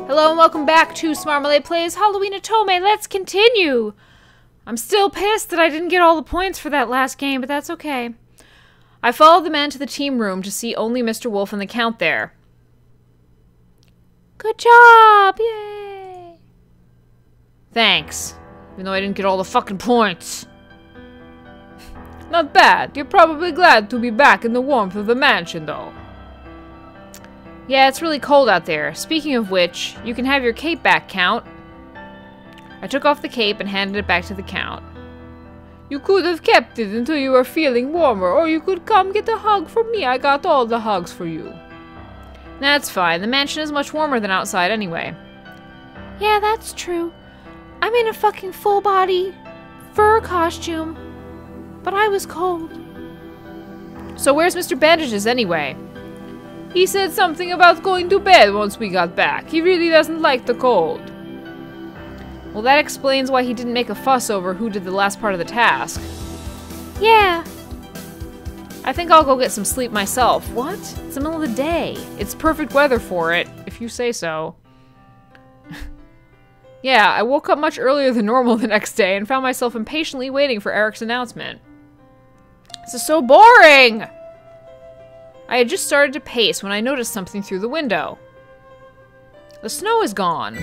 Hello and welcome back to Smarmalade Plays Halloween Otome. Let's continue! I'm still pissed that I didn't get all the points for that last game, but that's okay. I followed the man to the team room to see only Mr. Wolf and the Count there. Good job! Yay! Thanks. Even though I didn't get all the fucking points. Not bad. You're probably glad to be back in the warmth of the mansion, though. Yeah, it's really cold out there. Speaking of which, you can have your cape back, Count. I took off the cape and handed it back to the Count. You could have kept it until you were feeling warmer, or you could come get a hug from me. I got all the hugs for you. That's fine. The mansion is much warmer than outside anyway. Yeah, that's true. I'm in a fucking full-body fur costume. But I was cold. So where's Mr. Bandages anyway? He said something about going to bed once we got back. He really doesn't like the cold. Well, that explains why he didn't make a fuss over who did the last part of the task. Yeah. I think I'll go get some sleep myself. What? It's the middle of the day. It's perfect weather for it, if you say so. Yeah, I woke up much earlier than normal the next day and found myself impatiently waiting for Eric's announcement. This is so boring! I had just started to pace when I noticed something through the window. The snow is gone.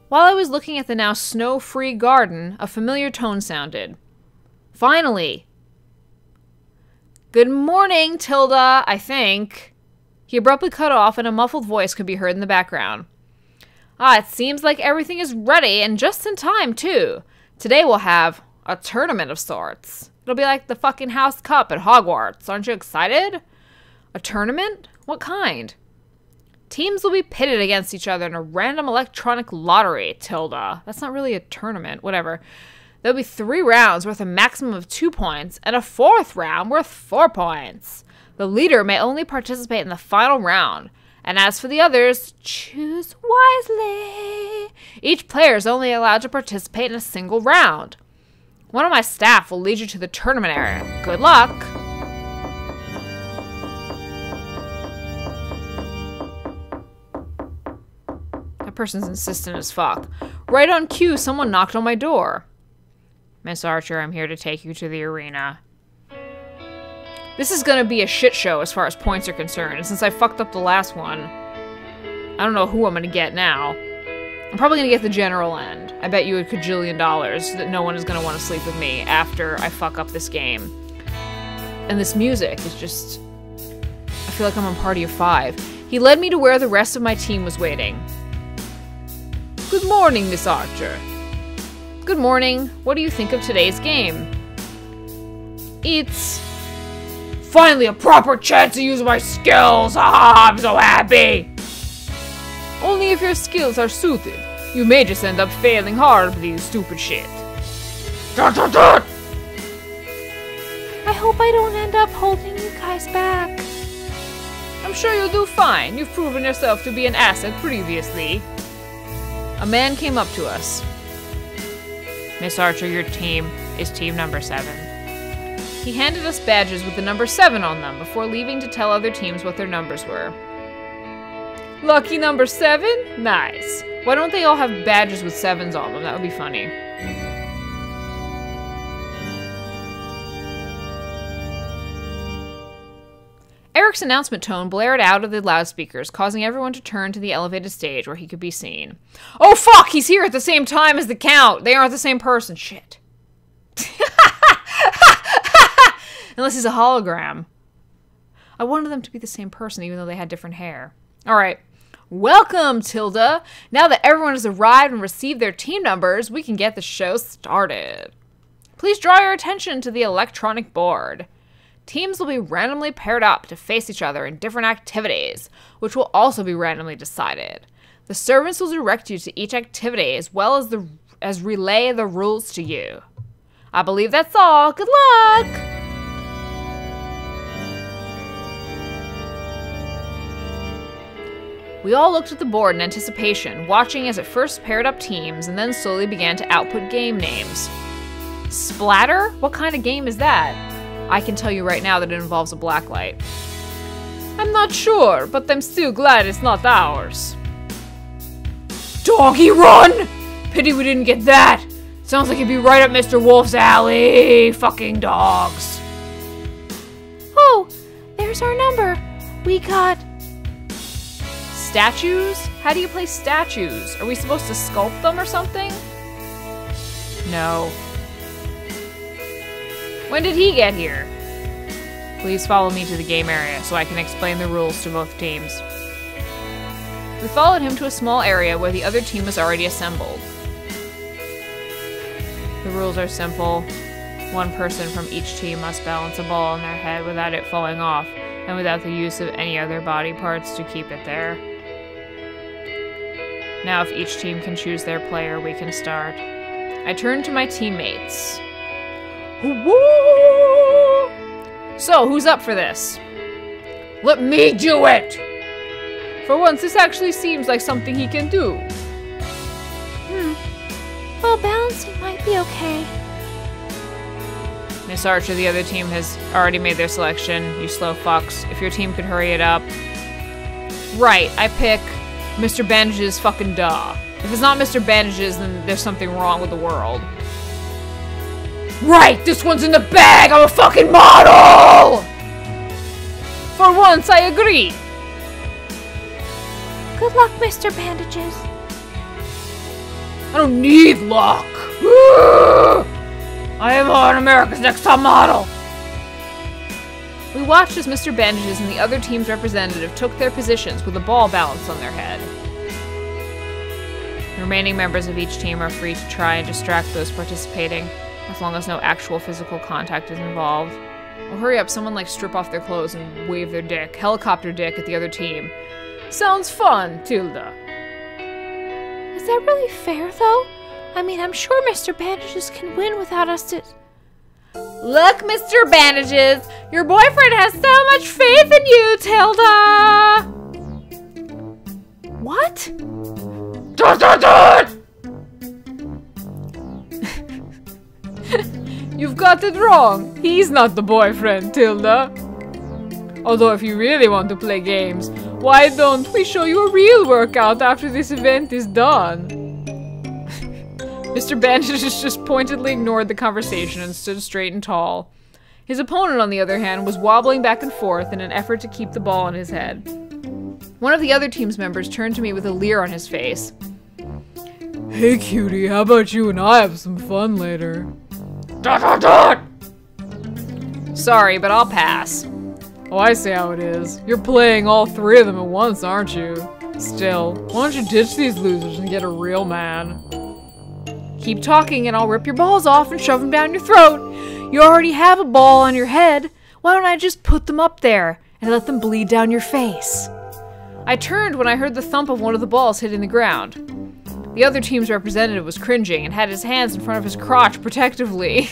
While I was looking at the now snow-free garden, a familiar tone sounded. Finally! Good morning, Tilda, I think. He abruptly cut off and a muffled voice could be heard in the background. Ah, it seems like everything is ready and just in time, too. Today we'll have a tournament of sorts. It'll be like the fucking House Cup at Hogwarts. Aren't you excited? A tournament? What kind? Teams will be pitted against each other in a random electronic lottery, Tilda. That's not really a tournament. Whatever. There'll be 3 rounds worth a maximum of 2 points and a 4th round worth 4 points. The leader may only participate in the final round. And as for the others, choose wisely. Each player is only allowed to participate in a single round. One of my staff will lead you to the tournament area. Good luck. That person's insistent as fuck. Right on cue, someone knocked on my door. Miss Archer, I'm here to take you to the arena. This is gonna be a shit show as far as points are concerned, and since I fucked up the last one, I don't know who I'm gonna get now. I'm probably gonna get the general end. I bet you $1 kajillion that no one is gonna want to sleep with me after I fuck up this game. And this music is just... I feel like I'm on Party of 5. He led me to where the rest of my team was waiting. Good morning, Miss Archer. Good morning. What do you think of today's game? It's... finally a proper chance to use my skills! Ah, I'm so happy! Only if your skills are suited. You may just end up failing horribly, you stupid shit. Dun, dun, dun! I hope I don't end up holding you guys back. I'm sure you'll do fine. You've proven yourself to be an asset previously. A man came up to us. Miss Archer, your team is team number 7. He handed us badges with the number 7 on them before leaving to tell other teams what their numbers were. Lucky number 7? Nice. Why don't they all have badges with 7s on them? That would be funny. Eric's announcement tone blared out of the loudspeakers, causing everyone to turn to the elevated stage where he could be seen. Oh fuck! He's here at the same time as the Count! They aren't the same person. Shit. Unless he's a hologram. I wanted them to be the same person, even though they had different hair. Alright. Welcome, Tilda! Now that everyone has arrived and received their team numbers, we can get the show started. Please draw your attention to the electronic board. Teams will be randomly paired up to face each other in different activities, which will also be randomly decided. The servants will direct you to each activity as well as relay the rules to you. I believe that's all. Good luck! We all looked at the board in anticipation, watching as it first paired up teams and then slowly began to output game names. Splatter? What kind of game is that? I can tell you right now that it involves a blacklight. I'm not sure, but I'm still glad it's not ours. Doggy run! Pity we didn't get that! Sounds like it'd be right up Mr. Wolf's alley! Fucking dogs! Oh, there's our number. We got... Statues? How do you play statues? Are we supposed to sculpt them or something? No. When did he get here? Please follow me to the game area so I can explain the rules to both teams. We followed him to a small area where the other team was already assembled. The rules are simple. One person from each team must balance a ball on their head without it falling off, and without the use of any other body parts to keep it there. Now if each team can choose their player, we can start. I turned to my teammates. Woo! So, who's up for this? Let me do it! For once, this actually seems like something he can do. Well, balancing might be okay. Miss Archer, the other team has already made their selection. You slow fucks. If your team could hurry it up. Right, I pick Mr. Bandages fucking duh. If it's not Mr. Bandages, then there's something wrong with the world. Right, this one's in the bag! I'm a fucking model! For once, I agree. Good luck, Mr. Bandages. I don't need luck. I am on America's Next Top Model. We watched as Mr. Bandages and the other team's representative took their positions with a ball balanced on their head. The remaining members of each team are free to try and distract those participating, as long as no actual physical contact is involved. Well, hurry up, someone like strip off their clothes and wave their dick, helicopter dick at the other team. Sounds fun, Tilda. Is that really fair, though? I mean, I'm sure Mr. Bandages can win without us to... Look, Mr. Bandages, your boyfriend has so much faith in you, Tilda! What? You've got it wrong. He's not the boyfriend, Tilda. Although if you really want to play games, why don't we show you a real workout after this event is done? Mr. Bandages just pointedly ignored the conversation and stood straight and tall. His opponent, on the other hand, was wobbling back and forth in an effort to keep the ball on his head. One of the other team's members turned to me with a leer on his face. Hey cutie, how about you and I have some fun later? Sorry, but I'll pass. Oh, I see how it is. You're playing all three of them at once, aren't you? Still, why don't you ditch these losers and get a real man? Keep talking and I'll rip your balls off and shove them down your throat. You already have a ball on your head. Why don't I just put them up there and let them bleed down your face? I turned when I heard the thump of one of the balls hitting the ground. The other team's representative was cringing and had his hands in front of his crotch protectively.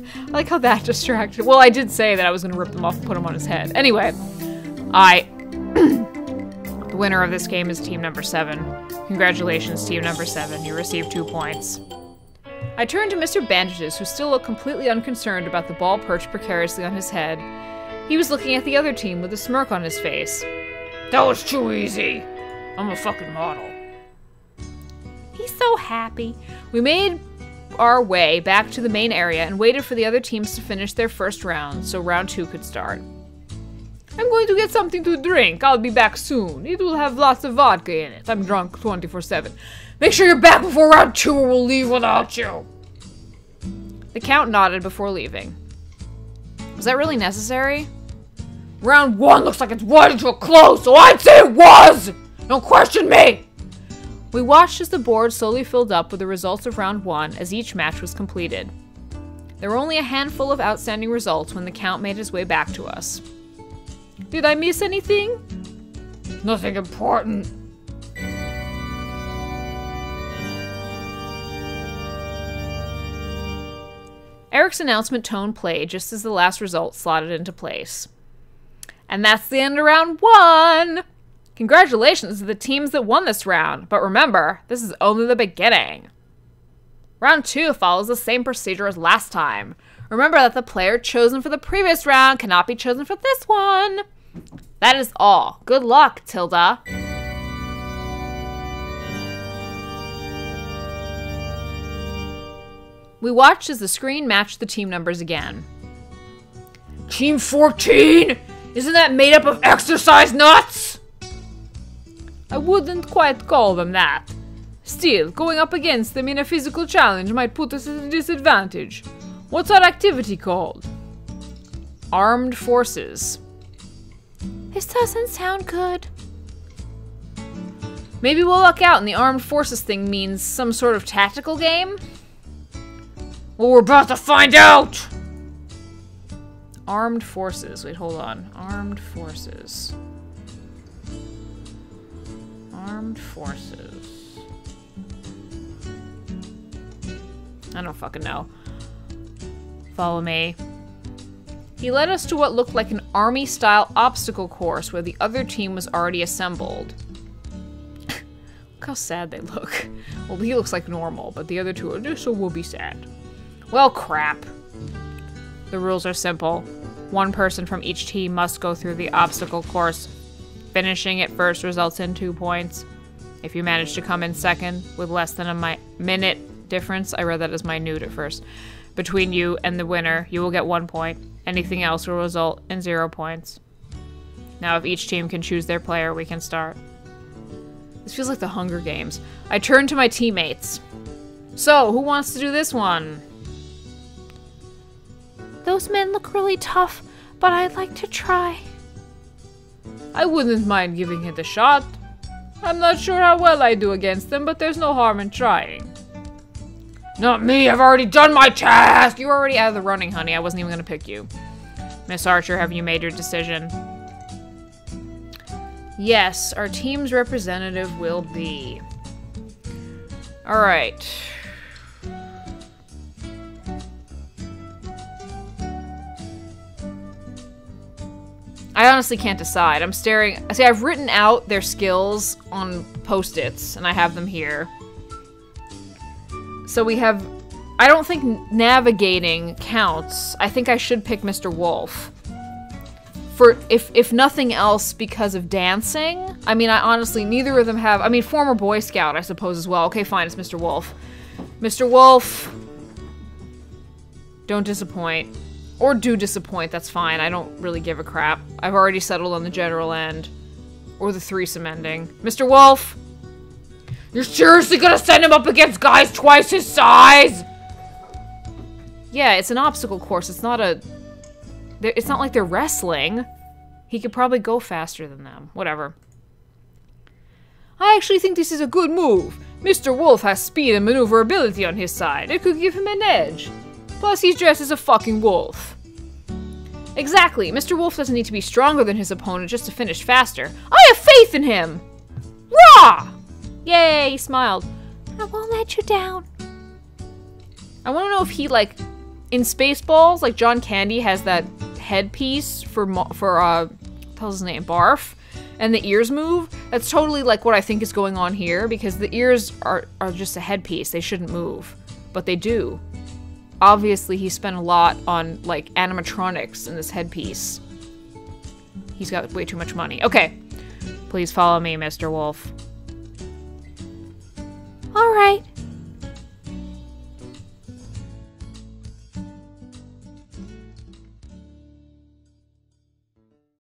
I like how that distracted. Well, I did say that I was going to rip them off and put them on his head. Anyway, the winner of this game is team number 7. Congratulations, team number 7. You received 2 points. I turned to Mr. Bandages, who still looked completely unconcerned about the ball perched precariously on his head. He was looking at the other team with a smirk on his face. That was too easy. I'm a fucking model. He's so happy. We made our way back to the main area and waited for the other teams to finish their first round so round 2 could start. I'm going to get something to drink. I'll be back soon. It will have lots of vodka in it. I'm drunk 24/7. Make sure you're back before round 2 or we'll leave without you. The Count nodded before leaving. Was that really necessary? Round 1 looks like it's winding to a close, so I'd say it was! Don't question me! We watched as the board slowly filled up with the results of round 1 as each match was completed. There were only a handful of outstanding results when the Count made his way back to us. Did I miss anything? Nothing important. Eric's announcement tone played just as the last result slotted into place. And that's the end of round 1! Congratulations to the teams that won this round, but remember, this is only the beginning. Round 2 follows the same procedure as last time. Remember that the player chosen for the previous round cannot be chosen for this one. That is all. Good luck, Tilda. We watched as the screen matched the team numbers again. Team 14? Isn't that made up of exercise nuts? I wouldn't quite call them that. Still, going up against them in a physical challenge might put us at a disadvantage. What's that activity called? Armed Forces. This doesn't sound good. Maybe we'll luck out and the Armed Forces thing means some sort of tactical game? Well, we're about to find out! Armed Forces. Wait, hold on. Armed Forces. Armed Forces. I don't fucking know. Follow me. He led us to what looked like an army-style obstacle course where the other team was already assembled. Look how sad they look. Well, he looks like normal, but the other two are just so will be sad. Well, crap. The rules are simple. One person from each team must go through the obstacle course. Finishing it first results in 2 points. If you manage to come in second with less than a minute difference, I read that as minute at first, between you and the winner, you will get 1 point. Anything else will result in 0 points. Now, if each team can choose their player, we can start. This feels like the Hunger Games. I turned to my teammates. So, who wants to do this one? Those men look really tough, but I'd like to try. I wouldn't mind giving it a shot. I'm not sure how well I do against them, but there's no harm in trying. Not me, I've already done my task! You're already out of the running, honey. I wasn't even gonna pick you. Miss Archer, have you made your decision? Yes, our team's representative will be. Alright. I honestly can't decide. I'm staring. See, I've written out their skills on Post-its, and I have them here. So we have... I don't think navigating counts. I think I should pick Mr. Wolf. For, if nothing else, because of dancing. I mean, I honestly, neither of them have... I mean, former Boy Scout, I suppose, as well. Okay, fine, it's Mr. Wolf. Mr. Wolf... Don't disappoint. Or do disappoint, that's fine. I don't really give a crap. I've already settled on the general end. Or the threesome ending. Mr. Wolf! You're seriously gonna send him up against guys twice his size?! Yeah, it's an obstacle course. It's not a... It's not like they're wrestling. He could probably go faster than them. Whatever. I actually think this is a good move. Mr. Wolf has speed and maneuverability on his side. It could give him an edge. Plus, he's dressed as a fucking wolf. Exactly. Mr. Wolf doesn't need to be stronger than his opponent just to finish faster. I have faith in him! Rah! Yay, he smiled. I won't let you down. I want to know if he, like, in Spaceballs, like, John Candy has that headpiece for what the hell's his name? Barf. And the ears move. That's totally, like, what I think is going on here, because the ears are just a headpiece. They shouldn't move. But they do. Obviously, he spent a lot on, like, animatronics in this headpiece. He's got way too much money. Okay. Please follow me, Mr. Wolf. All right.